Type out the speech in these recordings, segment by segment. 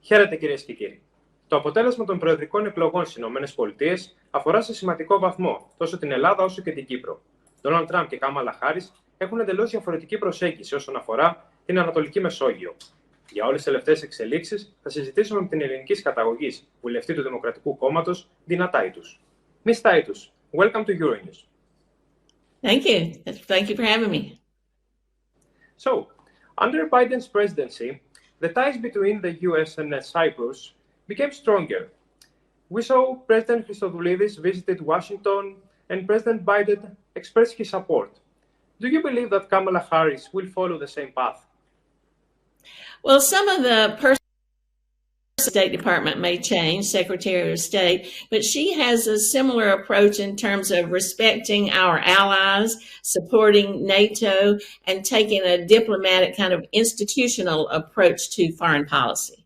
Χαίρετε κυρίες και κύριοι. Το αποτέλεσμα των προεδρικών εκλογών στις ΗΠΑ αφορά σε σημαντικό βαθμό τόσο την Ελλάδα όσο και την Κύπρο. Ντόναλντ Τραμπ και Κάμαλα Χάρις έχουν εντελώς διαφορετική προσέγγιση όσον αφορά την Ανατολική Μεσόγειο. Για όλες τις τελευταίες εξελίξεις θα συζητήσουμε με την ελληνικής καταγωγής βουλευτή του Δημοκρατικού Κόμματος, Ντίνα Τάιτους. Miss Τάιτους, welcome to euronews. Thank you. Thank you for having me. So, under Biden's presidency, the ties between the US and Cyprus became stronger. We saw President Christodoulidis visited Washington and President Biden expressed his support. Do you believe that Kamala Harris will follow the same path? Well, some of the State Department may change, Secretary of State, but she has a similar approach in terms of respecting our allies, supporting NATO, and taking a diplomatic kind of institutional approach to foreign policy.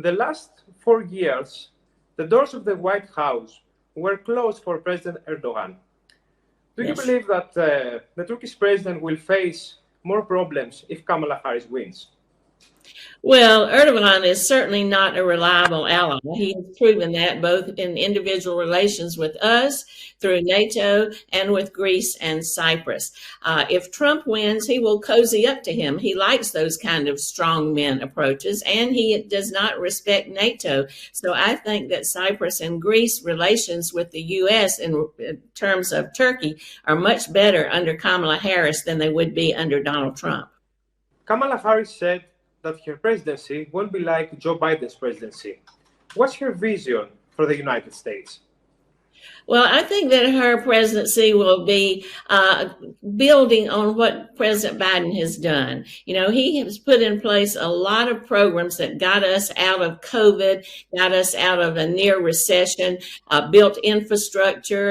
The last 4 years, the doors of the White House were closed for President Erdogan. Do you believe that the Turkish president will face more problems if Kamala Harris wins? Well, Erdogan is certainly not a reliable ally. He has proven that both in individual relations with us, through NATO, and with Greece and Cyprus. If Trump wins, he will cozy up to him. He likes those kind of strongman approaches, and he does not respect NATO. So I think that Cyprus and Greece relations with the U.S. in terms of Turkey are much better under Kamala Harris than they would be under Donald Trump. Kamala Harris said that her presidency won't be like Joe Biden's presidency. What's her vision for the United States? Well, I think that her presidency will be building on what President Biden has done. You know, he has put in place a lot of programs that got us out of COVID, got us out of a near recession, built infrastructure,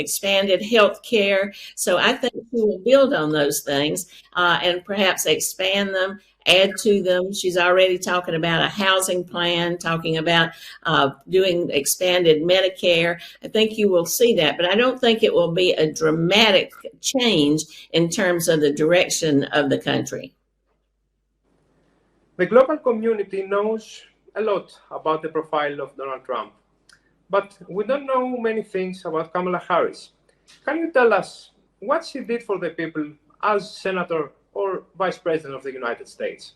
expanded health care. So I think she will build on those things and perhaps expand them, add to them. She's already talking about a housing plan, talking about doing expanded Medicare. I think you will see that, but I don't think it will be a dramatic change in terms of the direction of the country. The global community knows a lot about the profile of Donald Trump, but we don't know many things about Kamala Harris. Can you tell us what she did for the people as senator or Vice President of the United States?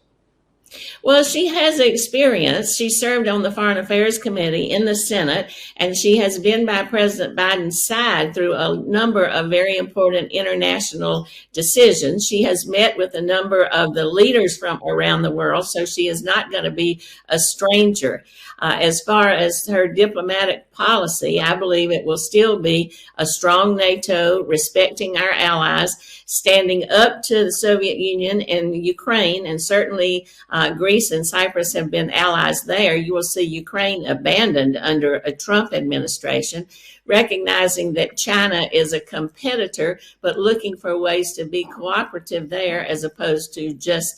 Well, she has experience. She served on the Foreign Affairs Committee in the Senate, and she has been by President Biden's side through a number of very important international decisions. She has met with a number of the leaders from around the world, so she is not going to be a stranger. As far as her diplomatic policy, I believe it will still be a strong NATO, respecting our allies, standing up to the Soviet Union and Ukraine, and certainly Greece and Cyprus have been allies there. You will see Ukraine abandoned under a Trump administration, recognizing that China is a competitor, but looking for ways to be cooperative there as opposed to just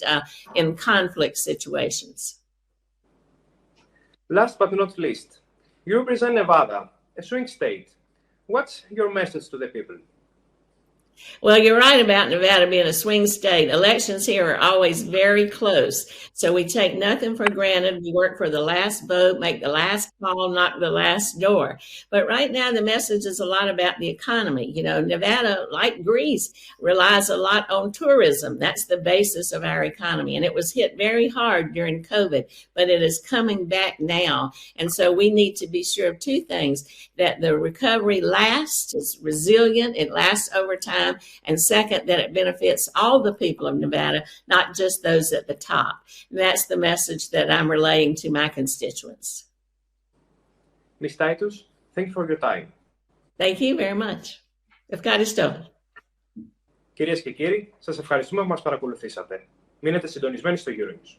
in conflict situations. Last but not least, you represent Nevada, a swing state. What's your message to the people? Well, you're right about Nevada being a swing state. Elections here are always very close. So we take nothing for granted. We work for the last vote, make the last call, knock the last door. But right now, the message is a lot about the economy. You know, Nevada, like Greece, relies a lot on tourism. That's the basis of our economy. And it was hit very hard during COVID, but it is coming back now. And so we need to be sure of two things, that the recovery lasts, it's resilient, it lasts over time. And second, that it benefits all the people of Nevada, not just those at the top. And that's the message that I'm relaying to my constituents. Ms. Taitus, thank you for your time. Thank you very much. Ευχαριστώ. Κυρίες και κύριοι, σας ευχαριστούμε που μας παρακολουθήσατε. Μείνετε συντονισμένοι στο euronews.